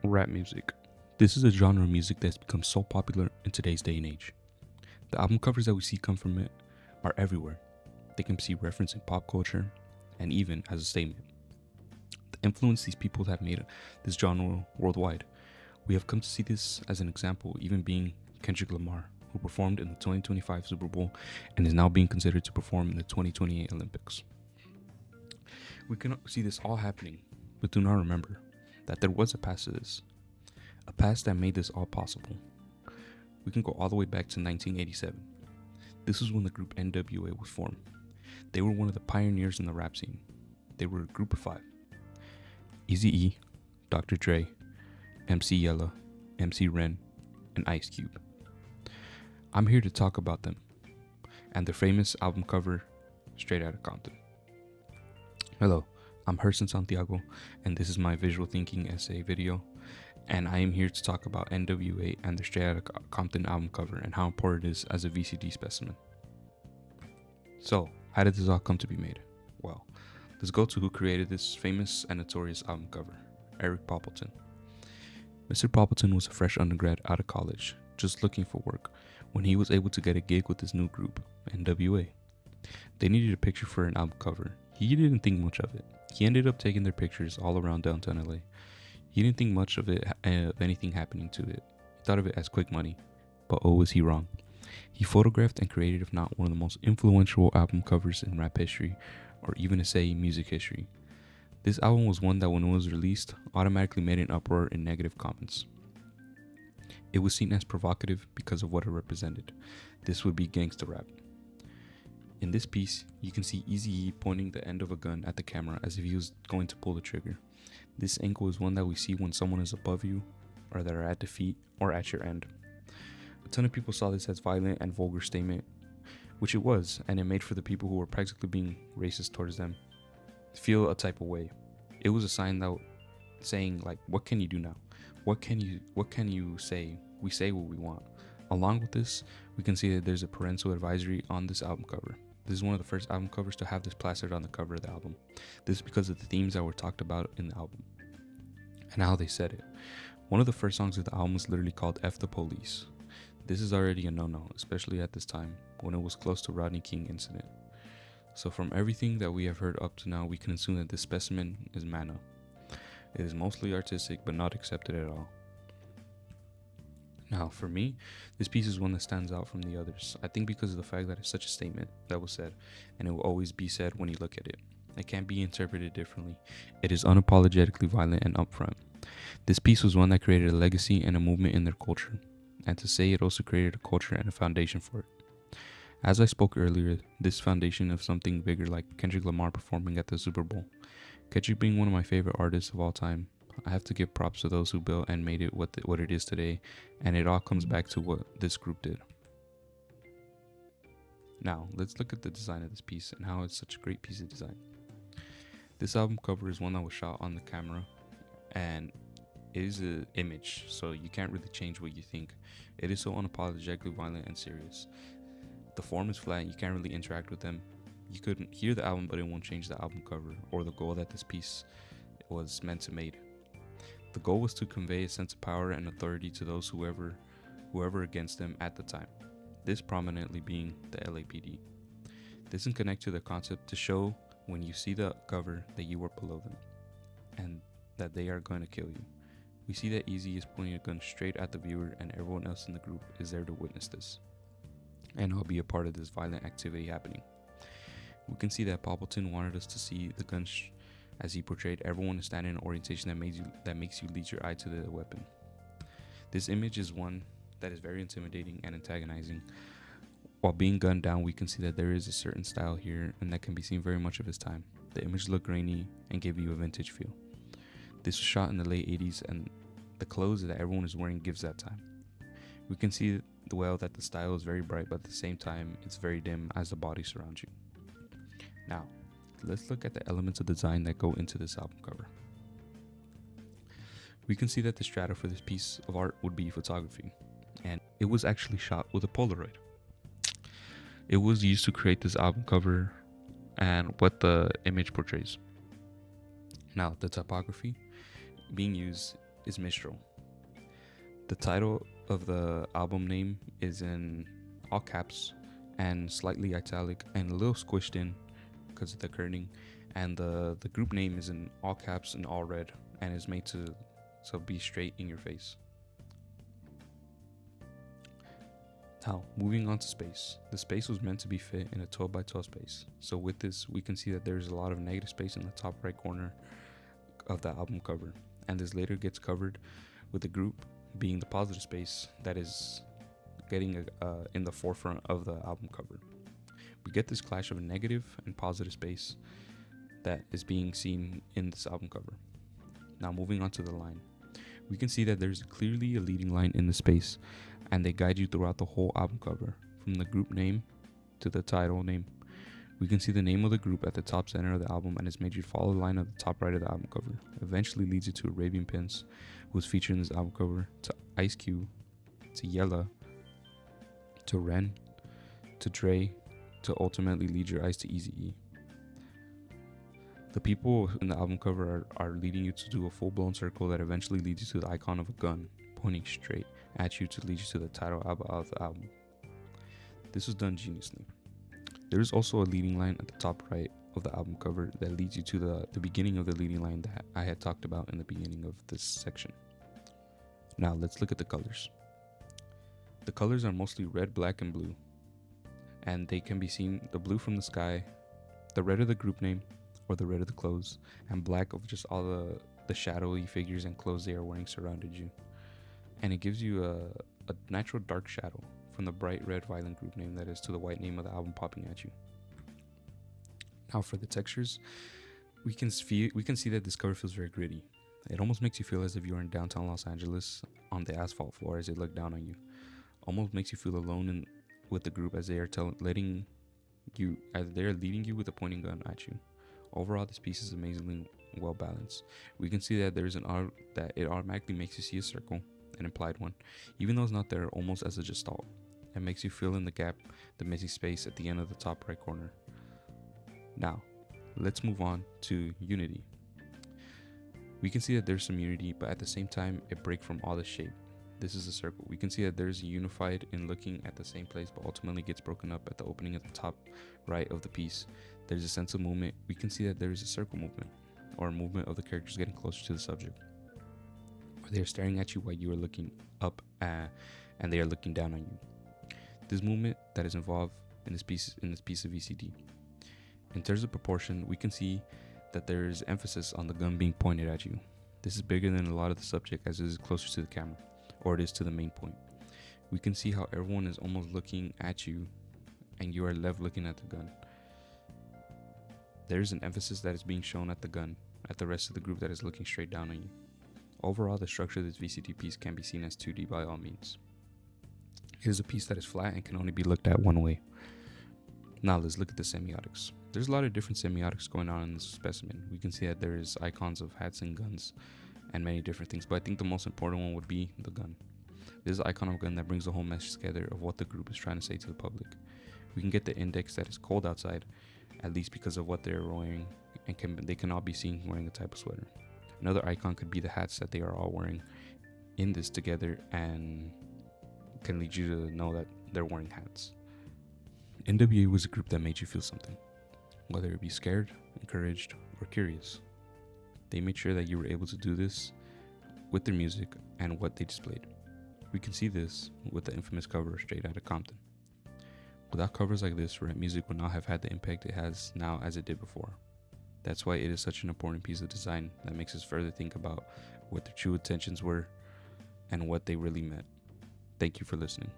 Rap music. This is a genre of music that's become so popular in today's day and age. The album covers that we see come from it are everywhere. They can be referenced in pop culture and even as a statement. The influence these people have made this genre worldwide. We have come to see this as an example, even being Kendrick Lamar, who performed in the 2025 Super Bowl and is now being considered to perform in the 2028 Olympics. We can see this all happening, but do not remember that there was a past to this, a past that made this all possible. We can go all the way back to 1987. This was when the group NWA was formed. They were one of the pioneers in the rap scene. They were a group of five: Eazy-E, Dr. Dre, MC Yella, MC Ren, and Ice Cube. I'm here to talk about them and their famous album cover, Straight Outta Compton. Hello, I'm Herson Santiago, and this is my visual thinking essay video, and I am here to talk about NWA and their Straight Outta Compton album cover and how important it is as a VCD specimen. So, how did this all come to be made? Well, let's go to who created this famous and notorious album cover, Eric Poppleton. Mr. Poppleton was a fresh undergrad out of college, just looking for work, when he was able to get a gig with his new group, NWA. They needed a picture for an album cover. He didn't think much of it. He ended up taking their pictures all around downtown LA. He didn't think much of it, of anything happening to it. He thought of it as quick money. But oh, was he wrong. He photographed and created, if not one of the most influential album covers in rap history, or even to say music history. This album was one that when it was released, automatically made an uproar in negative comments. It was seen as provocative because of what it represented. This would be gangsta rap. In this piece, you can see Eazy-E pointing the end of a gun at the camera as if he was going to pull the trigger. This angle is one that we see when someone is above you, or that are at the feet, or at your end. A ton of people saw this as violent and vulgar statement, which it was, and it made for the people who were practically being racist towards them feel a type of way. It was a sign that saying like, what can you do now? What can you say? We say what we want. Along with this, we can see that there's a parental advisory on this album cover. This is one of the first album covers to have this plastered on the cover of the album. This is because of the themes that were talked about in the album and how they said it. One of the first songs of the album was literally called F the Police. This is already a no-no, especially at this time when it was close to Rodney King incident. So from everything that we have heard up to now, we can assume that this specimen is Mana. It is mostly artistic but not accepted at all. Now, for me, this piece is one that stands out from the others. I think because of the fact that it's such a statement that was said, and it will always be said when you look at it. It can't be interpreted differently. It is unapologetically violent and upfront. This piece was one that created a legacy and a movement in their culture, and to say it also created a culture and a foundation for it. As I spoke earlier, this foundation of something bigger like Kendrick Lamar performing at the Super Bowl. Kendrick being one of my favorite artists of all time, I have to give props to those who built and made it what it is today, and it all comes back to what this group did. Now, let's look at the design of this piece and how it's such a great piece of design. This album cover is one that was shot on the camera, and it is an image, so you can't really change what you think. It is so unapologetically violent and serious. The form is flat, you can't really interact with them. You couldn't hear the album, but it won't change the album cover or the goal that this piece was meant to make. The goal was to convey a sense of power and authority to those whoever against them at the time. This prominently being the LAPD. This can connect to the concept to show when you see the cover that you are below them and that they are going to kill you. We see that Eazy is pointing a gun straight at the viewer, and everyone else in the group is there to witness this, and I'll be a part of this violent activity happening. We can see that Poppleton wanted us to see the gun as he portrayed everyone to stand in an orientation that makes you lead your eye to the weapon. This image is one that is very intimidating and antagonizing. While being gunned down, we can see that there is a certain style here, and that can be seen very much of his time. The image looked grainy and gave you a vintage feel. This was shot in the late 80s, and the clothes that everyone is wearing gives that time. We can see well that the style is very bright, but at the same time, it's very dim as the body surrounds you. Now, let's look at the elements of design that go into this album cover. We can see that the strata for this piece of art would be photography, and it was actually shot with a Polaroid. It was used to create this album cover and what the image portrays. Now, the typography being used is Mistral. The title of the album name is in all caps and slightly italic and a little squished in because of the kerning. And the group name is in all caps and all red and is made to be straight in your face. Now, moving on to space. The space was meant to be fit in a 12 by 12 space. So with this, we can see that there's a lot of negative space in the top right corner of the album cover. And this later gets covered with the group being the positive space that is getting in the forefront of the album cover. We get this clash of a negative and positive space that is being seen in this album cover. Now moving on to the line. We can see that there's clearly a leading line in the space, and they guide you throughout the whole album cover, from the group name to the title name. We can see the name of the group at the top center of the album, and it's made you follow the line at the top right of the album cover. Eventually leads you to Arabian Prince, who's featured in this album cover, to Ice Cube, to Yella, to Ren, to Dre, to ultimately lead your eyes to Eazy-E. The people in the album cover are leading you to do a full-blown circle that eventually leads you to the icon of a gun pointing straight at you to lead you to the title of the album. This was done geniusly. There is also a leading line at the top right of the album cover that leads you to the beginning of the leading line that I had talked about in the beginning of this section. Now let's look at the colors. The colors are mostly red, black, and blue, and they can be seen the blue from the sky, the red of the group name, or the red of the clothes, and black of just all the shadowy figures and clothes they are wearing surrounded you. And it gives you a natural dark shadow from the bright red violent group name that is to the white name of the album popping at you. Now for the textures, we can see that this cover feels very gritty. It almost makes you feel as if you are in downtown Los Angeles on the asphalt floor as they look down on you. Almost makes you feel alone with the group as they are leading you with a pointing gun at you. Overall, this piece is amazingly well balanced. We can see that there's that it automatically makes you see a circle, an implied one, even though it's not there, almost as a gestalt. It makes you fill in the gap, the missing space at the end of the top right corner. Now, let's move on to unity. We can see that there's some unity, but at the same time, it breaks from all the shape. This is a circle. We can see that there's unified in looking at the same place, but ultimately gets broken up at the opening at the top right of the piece. There's a sense of movement. We can see that there is a circle movement, or a movement of the characters getting closer to the subject. Or they are staring at you while you are looking up, and they are looking down on you. This movement that is involved in this piece of VCD. In terms of proportion, we can see that there is emphasis on the gun being pointed at you. This is bigger than a lot of the subject as it is closer to the camera, or it is to the main point. We can see how everyone is almost looking at you, and you are left looking at the gun. There is an emphasis that is being shown at the gun, at the rest of the group that is looking straight down on you. Overall, the structure of this VCD piece can be seen as 2D by all means. It is a piece that is flat and can only be looked at one way. Now let's look at the semiotics. There's a lot of different semiotics going on in this specimen. We can see that there is icons of hats and guns and many different things, but I think the most important one would be the gun. This is an icon of a gun that brings the whole message together of what the group is trying to say to the public. We can get the index that is cold outside, at least because of what they're wearing, and they cannot be seen wearing a type of sweater. Another icon could be the hats that they are all wearing in this together and can lead you to know that they're wearing hats. NWA was a group that made you feel something, whether it be scared, encouraged, or curious. They made sure that you were able to do this with their music and what they displayed. We can see this with the infamous cover Straight Outta Compton. Without covers like this, rap music would not have had the impact it has now as it did before. That's why it is such an important piece of design that makes us further think about what their true intentions were and what they really meant. Thank you for listening.